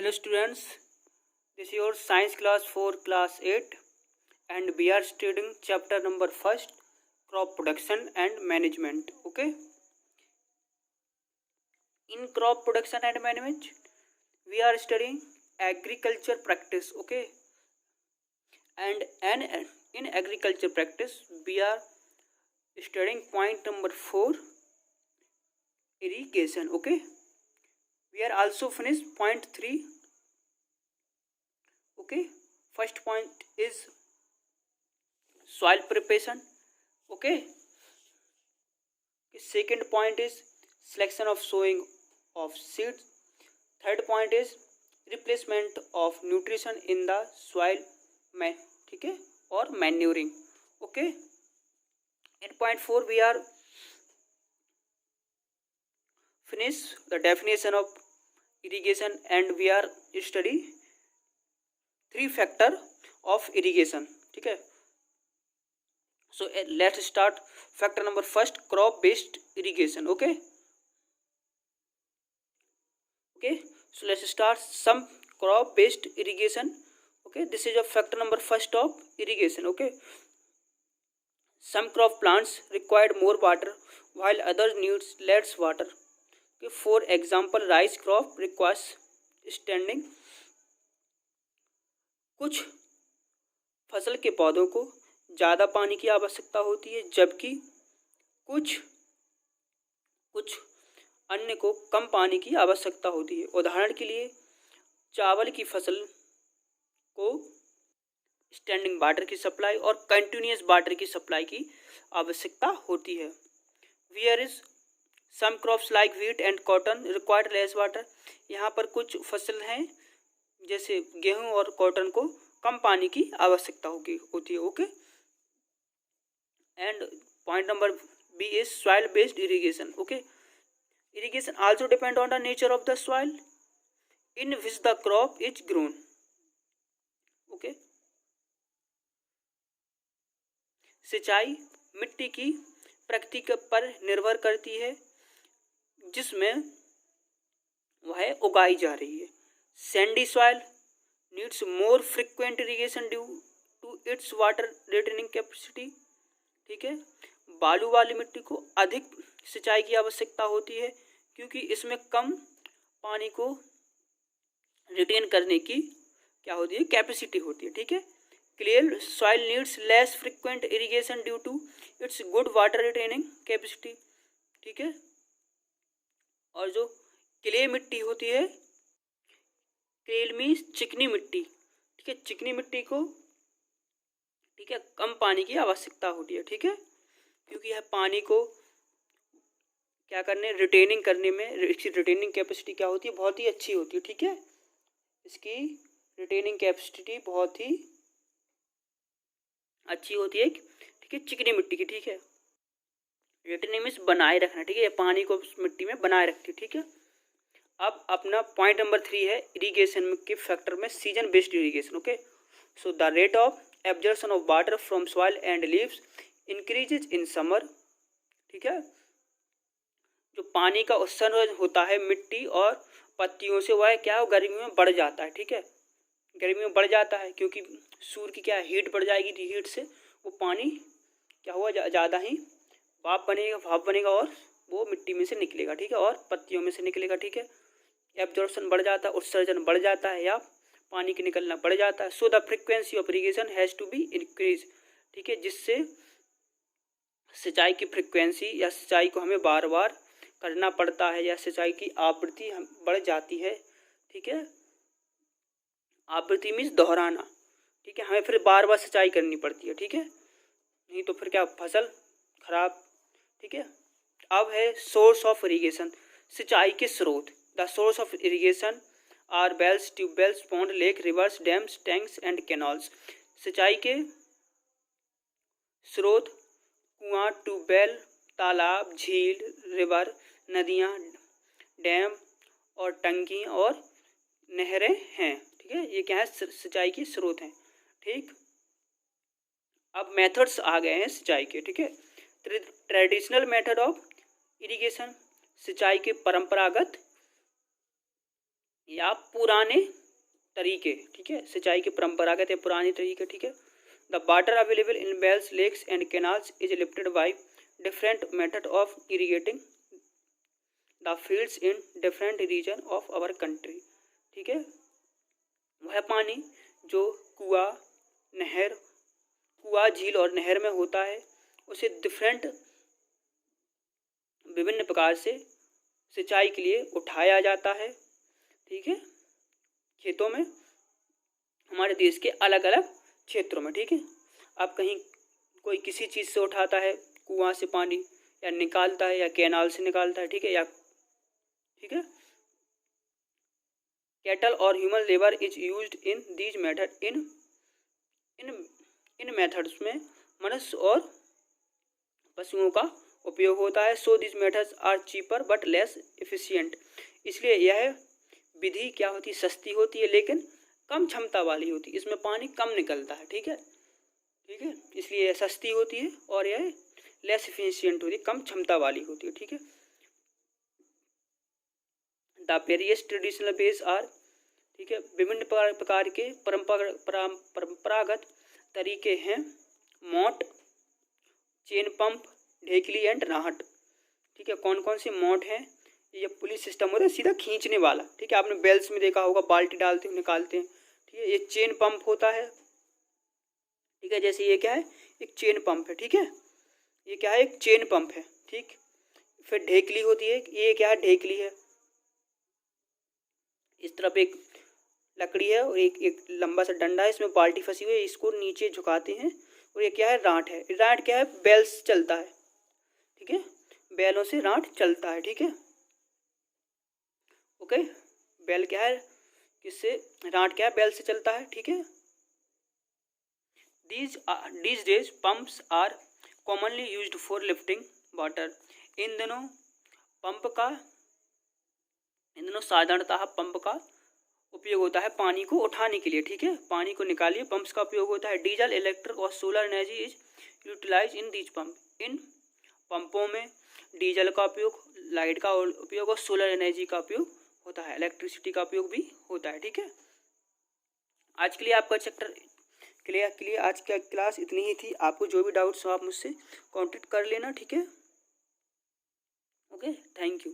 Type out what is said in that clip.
Hello students, this is your science class for class 8 and we are studying chapter number 1st, crop production and management. Okay, in crop production and management we are studying agriculture practice. Okay, and in agriculture practice we are studying point number 4, irrigation. Okay, we are also finished point 3. Okay, first point is soil preparation. Okay, second point is selection of sowing of seeds. Third point is replacement of nutrition in the soil में, ठीक है, और manuring. Okay, in point 4 we are finish the definition of irrigation and we are study 3 factor of irrigation. ठीक है, so let's start factor number first, crop based irrigation. Okay, so let's start some crop based irrigation. Okay, this is a factor number first of irrigation. Okay, some crop plants required more water while others needs less water. Okay, for example rice crop requires standing. कुछ फसल के पौधों को ज़्यादा पानी की आवश्यकता होती है जबकि कुछ अन्य को कम पानी की आवश्यकता होती है. उदाहरण के लिए चावल की फसल को स्टैंडिंग वाटर की सप्लाई और कंटिन्यूस वाटर की सप्लाई की आवश्यकता होती है. Where is some crops like wheat and cotton required less water. यहाँ पर कुछ फसल हैं जैसे गेहूं और कॉटन को कम पानी की आवश्यकता होती है. Okay, and point number B is soil based irrigation. Okay, irrigation also depend on the nature of the soil in which the crop is grown. Okay, सिंचाई मिट्टी की प्रकृति पर निर्भर करती है जिसमें वह उगाई जा रही है. Sandy soil needs more frequent irrigation due to its water retaining capacity. ठीक है, बालू वाली मिट्टी को अधिक सिंचाई की आवश्यकता होती है क्योंकि इसमें कम पानी को रिटेन करने की क्या होती है, कैपेसिटी होती है. ठीक है, clay soil needs less frequent irrigation due to its good water retaining capacity. ठीक है, और जो क्ले मिट्टी होती है, क्ले मीन्स चिकनी मिट्टी. ठीक है, चिकनी मिट्टी को ठीक है कम पानी की आवश्यकता होती है. ठीक है, क्योंकि यह पानी को क्या करने, रिटेनिंग करने में इसकी रिटेनिंग कैपेसिटी क्या होती है, बहुत ही अच्छी होती है. ठीक है, इसकी रिटेनिंग कैपेसिटी बहुत ही अच्छी होती है. ठीक है, चिकनी मिट्टी की. ठीक है, रिटेनिंग मीन्स बनाए रखना. ठीक है, ये पानी को मिट्टी में बनाए रखती है. ठीक है, अब अपना पॉइंट नंबर 3 है इरिगेशन के फैक्टर में season based irrigation. Okay, so the rate of absorption of water from soil and leaves increases in summer. ठीक है, जो पानी का उत्सर्जन होता है मिट्टी और पत्तियों से वह क्या गर्मियों में बढ़ जाता है. ठीक है, गर्मियों में बढ़ जाता है क्योंकि सूर्य की क्या हीट बढ़ जाएगी. हीट से वो पानी क्या हुआ ज़्यादा ही भाप बनेगा और वो मिट्टी में से निकलेगा. ठीक है, और पत्तियों में से निकलेगा. ठीक है, एब्जॉर्प्शन बढ़ जाता है, उत्सर्जन बढ़ जाता है या पानी की निकलना बढ़ जाता है. So the frequency of irrigation has to be increase. ठीक है, जिससे सिंचाई की फ्रिक्वेंसी या सिंचाई को हमें बार बार करना पड़ता है या सिंचाई की आवृत्ति बढ़ जाती है. ठीक है, आवृत्ति मीन्स दोहराना. ठीक है, हमें फिर बार बार सिंचाई करनी पड़ती है. ठीक है, नहीं तो फिर क्या फसल खराब. ठीक है, अब है सोर्स ऑफ इरिगेशन, सिंचाई के स्रोत. The source of irrigation are wells, tubewells, pond, lake, rivers, dams, tanks and canals. सिंचाई के स्रोत कुआं, ट्यूबवेल, तालाब, झील, रिवर, नदियाँ, डैम और टंकी और नहरें हैं. ठीक है, ये क्या है, सिंचाई के स्रोत हैं. ठीक, अब मेथड्स आ गए हैं सिंचाई के. ठीक है, ट्रेडिशनल मेथड ऑफ इरिगेशन, सिंचाई के परंपरागत या पुराने तरीके, ठीक है, सिंचाई के परंपरागत या पुराने तरीके, ठीक है। The water available in wells, lakes and canals is lifted by different method of irrigating the fields in different region of our country, ठीक है। वह पानी जो कुआं, झील और नहर में होता है, उसे विभिन्न प्रकार से सिंचाई के लिए उठाया जाता है, ठीक है, खेतों में, हमारे देश के अलग अलग क्षेत्रों में, ठीक है। अब कहीं कोई किसी चीज़ से उठाता है, कुआं से पानी, या निकालता है, या कैनाल से निकालता है, ठीक है, या ठीक है। कैटल और human labour is used in these method in methods में मनुष्य और पशुओं का उपयोग होता है। So this methods are cheaper but less efficient, इसलिए यह विधि क्या होती है, सस्ती होती है लेकिन कम क्षमता वाली होती है, इसमें पानी कम निकलता है, ठीक है, ठीक है, इसलिए यह सस्ती होती है और यह लेस एफिशिएंट होती है, कम क्षमता वाली होती है, ठीक है। The various traditional ways are, ठीक है, विभिन्न प्रकार के परंपरागत तरीके हैं, मोट, चेन पंप, ढेकली एंड राहट, ठीक है। कौन कौन से मोट हैं, ये पुलिस सिस्टम होता है सीधा खींचने वाला, ठीक है, आपने बेल्स में देखा होगा, बाल्टी डालते हैं निकालते हैं, ठीक है। ये चेन पंप होता है, ठीक है, जैसे ये क्या है, एक चेन पंप है, ठीक है, ये क्या है, एक चेन पंप है, ठीक। फिर ढेकली होती है, ये क्या है, ढेकली है, इस तरफ एक लकड़ी है और एक लंबा सा डंडा है, इसमें बाल्टी फंसी हुई है, इसको नीचे झुकाते हैं, और ये क्या है, रांट है, रांट क्या है, बेल्स चलता है, ठीक है, बैलों से रांट चलता है, ठीक है, ओके। बैल क्या है, किससे, रांट क्या है, बैल से चलता है, ठीक है। These days pumps are commonly used for lifting water, इन दिनों साधारणतः पंप का उपयोग होता है पानी को उठाने के लिए, ठीक है, पानी को निकालिए, पंप्स का उपयोग होता है। डीजल, इलेक्ट्रिक और solar energy is utilize in these pump, इन पंपों में डीजल का उपयोग, लाइट का उपयोग और सोलर एनर्जी का उपयोग होता है, इलेक्ट्रिसिटी का उपयोग भी होता है, ठीक है। आज के लिए आपका चैप्टर क्लियर, आज का क्लास इतनी ही थी। आपको जो भी डाउट्स हो आप मुझसे कांटेक्ट कर लेना, ठीक है, ओके, थैंक यू।